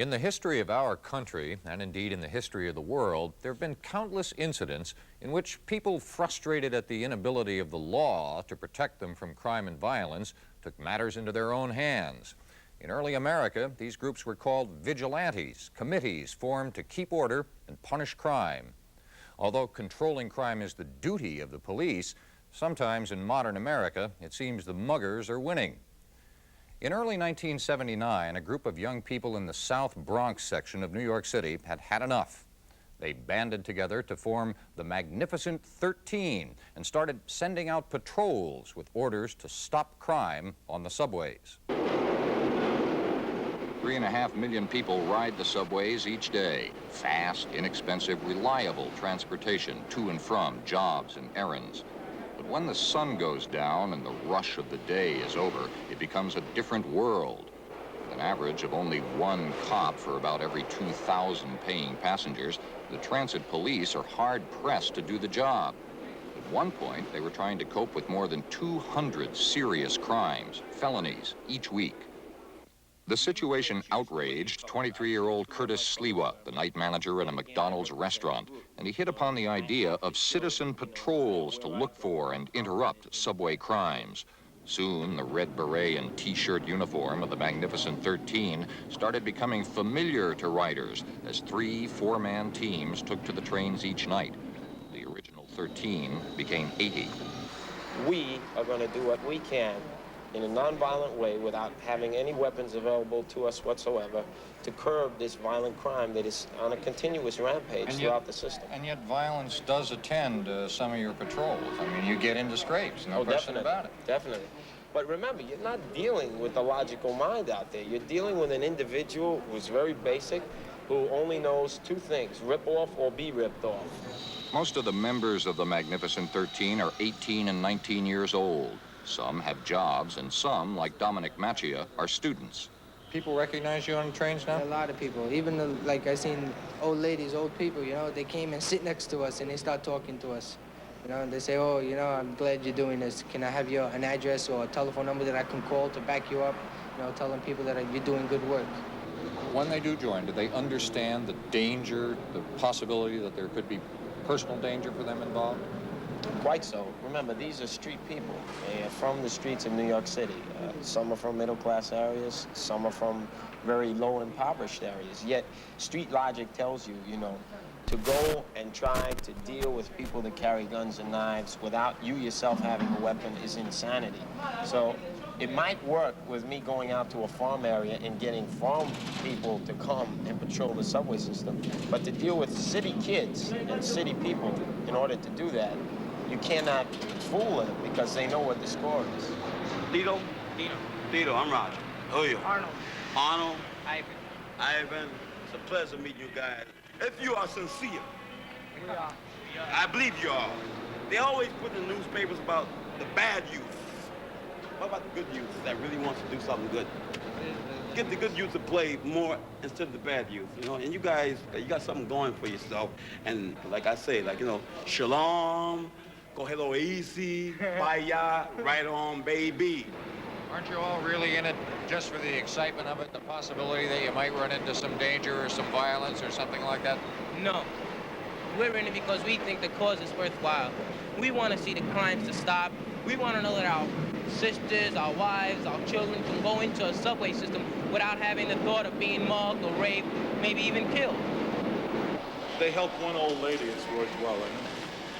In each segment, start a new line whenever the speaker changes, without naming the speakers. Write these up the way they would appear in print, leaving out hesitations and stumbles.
In the history of our country, and indeed in the history of the world, there have been countless incidents in which people frustrated at the inability of the law to protect them from crime and violence took matters into their own hands. In early America, these groups were called vigilantes, committees formed to keep order and punish crime. Although controlling crime is the duty of the police, sometimes in modern America, it seems the muggers are winning. In early 1979, a group of young people in the South Bronx section of New York City had had enough. They banded together to form the Magnificent 13 and started sending out patrols with orders to stop crime on the subways. 3.5 million people ride the subways each day. Fast, inexpensive, reliable transportation to and from jobs and errands. But when the sun goes down and the rush of the day is over, it becomes a different world. With an average of only one cop for about every 2,000 paying passengers, the transit police are hard-pressed to do the job. At one point, they were trying to cope with more than 200 serious crimes, felonies, each week. The situation outraged 23-year-old Curtis Sliwa, the night manager at a McDonald's restaurant, and he hit upon the idea of citizen patrols to look for and interrupt subway crimes. Soon, the red beret and T-shirt uniform of the Magnificent 13 started becoming familiar to riders as 3 4-man teams took to the trains each night. The original 13 became 80.
We are going to do what we can in a nonviolent way without having any weapons available to us whatsoever to curb this violent crime that is on a continuous rampage throughout the system.
And yet violence does attend some of your patrols. I mean, you get into scrapes, no question about it.
Definitely. But remember, you're not dealing with the logical mind out there. You're dealing with an individual who's very basic, who only knows 2 things, rip off or be ripped off.
Most of the members of the Magnificent 13 are 18 and 19 years old. Some have jobs, and some, like Dominic Machia, are students. People recognize you on the trains now?
A lot of people. Even, like, I seen old ladies, old people, you know, they came and sit next to us, and they start talking to us. You know, and they say, oh, you know, I'm glad you're doing this. Can I have an address or a telephone number that I can call to back you up? You know, telling people that you're doing good work.
When they do join, do they understand the danger, the possibility that there could be personal danger for them involved?
Quite so. Remember, these are street people. They are from the streets of New York City. Some are from middle-class areas. Some are from very low, impoverished areas. Yet, street logic tells you, you know, to go and try to deal with people that carry guns and knives without you yourself having a weapon is insanity. So it might work with me going out to a farm area and getting farm people to come and patrol the subway system. But to deal with city kids and city people, in order to do that, you cannot fool them because they know what the score is.
Tito? Tito, I'm Roger. Who are you?
Arnold.
Arnold?
Ivan.
Ivan. It's a pleasure meeting you guys. If you are sincere.
We are.
I believe you are. They always put in the newspapers about the bad youth. What about the good youth that really wants to do something good? Get the good youth to play more instead of the bad youth, you know? And you guys, you got something going for yourself. And like I say, like, you know, shalom, go hello easy, bye right on, baby.
Aren't you all really in it just for the excitement of it, the possibility that you might run into some danger or some violence or something like that?
No. We're in it because we think the cause is worthwhile. We want to see the crimes to stop. We want to know that our sisters, our wives, our children can go into a subway system without having the thought of being mugged or raped, maybe even killed.
They help one old lady, it's worthwhile, I know.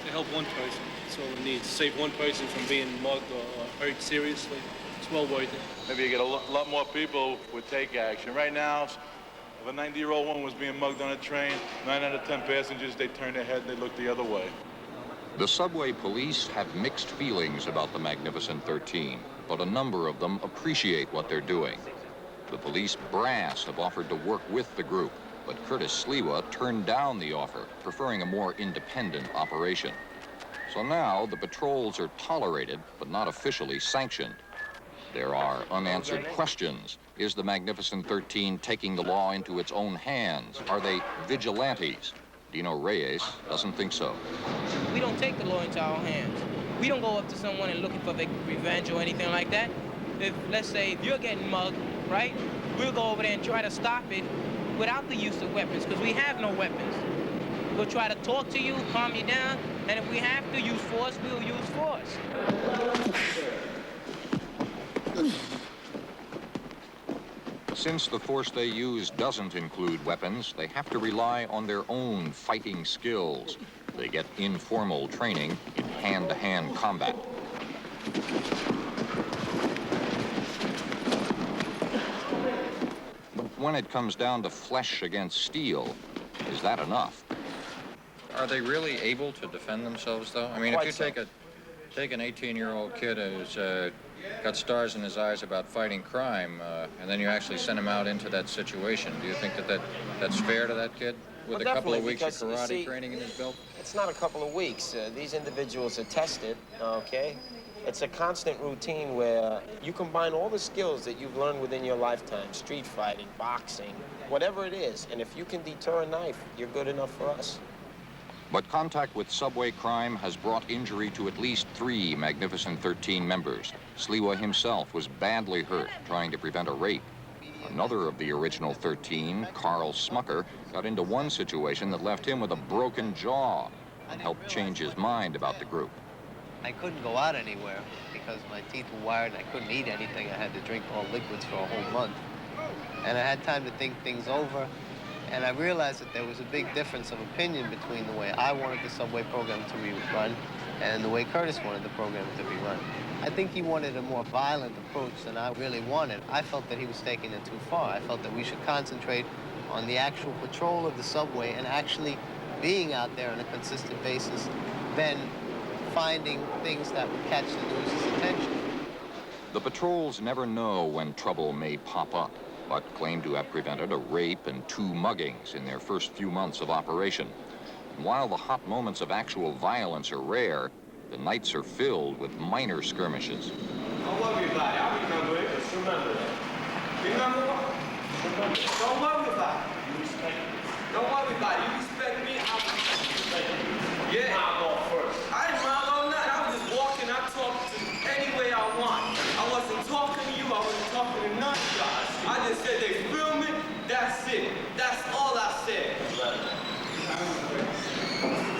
They help one person, that's all it needs. Save one person from being mugged or hurt seriously. It's well worth it.
Maybe you get a lot more people would take action. Right now, if a 90-year-old woman was being mugged on a train, 9 out of 10 passengers, they turn their head, they look the other way.
The subway police have mixed feelings about the Magnificent 13, but a number of them appreciate what they're doing. The police brass have offered to work with the group, but Curtis Sliwa turned down the offer, preferring a more independent operation. So now the patrols are tolerated, but not officially sanctioned. There are unanswered questions. Is the Magnificent 13 taking the law into its own hands? Are they vigilantes? Dino Reyes doesn't think so.
We don't take the law into our hands. We don't go up to someone and looking for revenge or anything like that. If, let's say, if you're getting mugged, right, we'll go over there and try to stop it without the use of weapons, because we have no weapons. We'll try to talk to you, calm you down, and if we have to use force, we'll use force.
Since the force they use doesn't include weapons, they have to rely on their own fighting skills. They get informal training in hand-to-hand combat. But when it comes down to flesh against steel, is that enough? Are they really able to defend themselves, though? I mean, if you take an 18-year-old kid who's got stars in his eyes about fighting crime, and then you actually send him out into that situation, do you think that's fair to that kid with a couple of weeks of karate training in his belt?
It's not a couple of weeks. These individuals are tested, okay? It's a constant routine where you combine all the skills that you've learned within your lifetime, street fighting, boxing, whatever it is, and if you can deter a knife, you're good enough for us.
But contact with subway crime has brought injury to at least 3 Magnificent 13 members. Sliwa himself was badly hurt trying to prevent a rape. Another of the original 13, Carl Smucker, got into one situation that left him with a broken jaw and helped change his mind about the group.
I couldn't go out anywhere because my teeth were wired and I couldn't eat anything. I had to drink all liquids for a whole month. And I had time to think things over. And I realized that there was a big difference of opinion between the way I wanted the subway program to be run and the way Curtis wanted the program to be run. I think he wanted a more violent approach than I really wanted. I felt that he was taking it too far. I felt that we should concentrate on the actual patrol of the subway and actually being out there on a consistent basis than finding things that would catch the news' attention.
The patrols never know when trouble may pop up, but claim to have prevented a rape and 2 muggings in their first few months of operation. And while the hot moments of actual violence are rare, the nights are filled with minor skirmishes.
Don't worry about it. I remember it. Just remember that. Remember what? Remember. Don't worry about it. You respect me. Don't worry about it. You respect me, I respect you. Yeah. Mom off first. I didn't mind on that. I was just walking. I talked to any way I want. I wasn't talking to you. I wasn't talking to none of you guys. I just said they feel me. That's it. That's all I said. Right.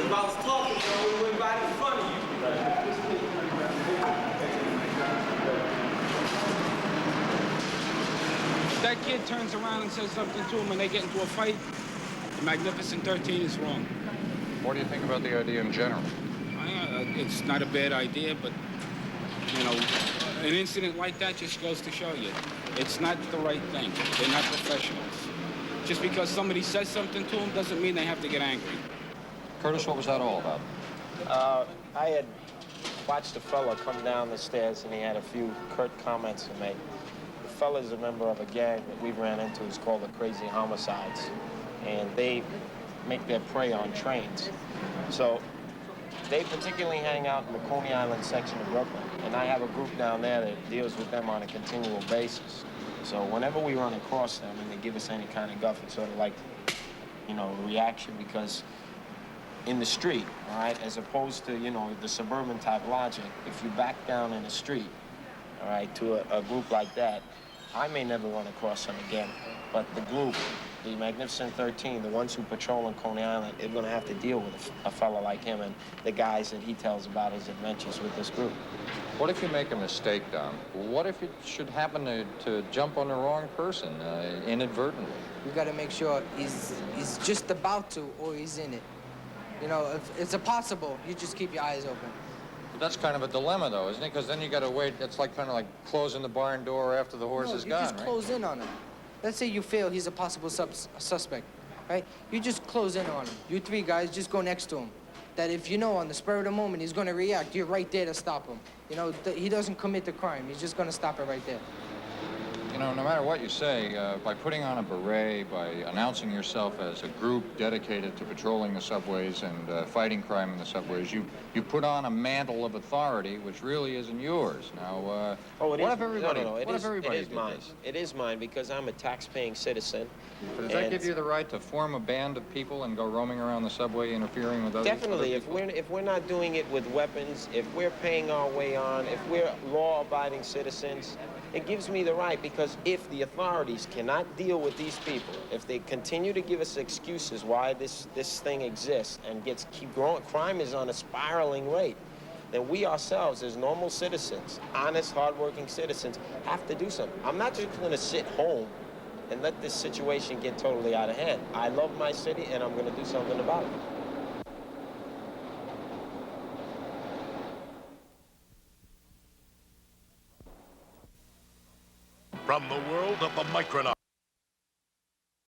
If I was talking, I would have went right in front of you.
If that kid turns around and says something to him and they get into a fight, the Magnificent 13 is wrong.
What do you think about the idea in general?
It's not a bad idea, but, you know, an incident like that just goes to show you. It's not the right thing. They're not professionals. Just because somebody says something to them doesn't mean they have to get angry.
Curtis, what was that all about?
I had watched a fella come down the stairs and he had a few curt comments to make. The fella's a member of a gang that we ran into. It's called the Crazy Homicides. And they make their prey on trains. So they particularly hang out in the Coney Island section of Brooklyn. And I have a group down there that deals with them on a continual basis. So whenever we run across them and they give us any kind of guff, it's sort of like, you know, a reaction, because in the street, all right, as opposed to, you know, the suburban type logic, if you back down in the street, all right, to a group like that, I may never run across them again. But the group, the Magnificent 13, the ones who patrol in Coney Island, they're going to have to deal with a fella like him and the guys that he tells about his adventures with this group.
What if you make a mistake, Don? What if it should happen to jump on the wrong person inadvertently?
We got to make sure he's just about to or he's in it. You know, if it's impossible, you just keep your eyes open.
But that's kind of a dilemma, though, isn't it? Because then you got to wait. It's like kind of like closing the barn door after the horse is gone,
you just close in on him. Let's say you feel he's a possible suspect, right? You just close in on him. You 3 guys just go next to him. That if you know on the spur of the moment he's going to react, you're right there to stop him. You know, he doesn't commit the crime. He's just going to stop it right there.
You know, no matter what you say, by putting on a beret, by announcing yourself as a group dedicated to patrolling the subways and fighting crime in the subways, you put on a mantle of authority which really isn't yours. Now, what if everybody did
mine.
this?
It is mine because I'm a tax-paying citizen.
But does that give you the right to form a band of people and go roaming around the subway interfering with others?
Definitely. If we're not doing it with weapons, if we're paying our way on, if we're law-abiding citizens, it gives me the right, because Because if the authorities cannot deal with these people, if they continue to give us excuses why this thing exists and keep growing, crime is on a spiraling rate, then we ourselves as normal citizens, honest, hardworking citizens, have to do something. I'm not just going to sit home and let this situation get totally out of hand. I love my city, and I'm going to do something about it.
From the world of the micronaut.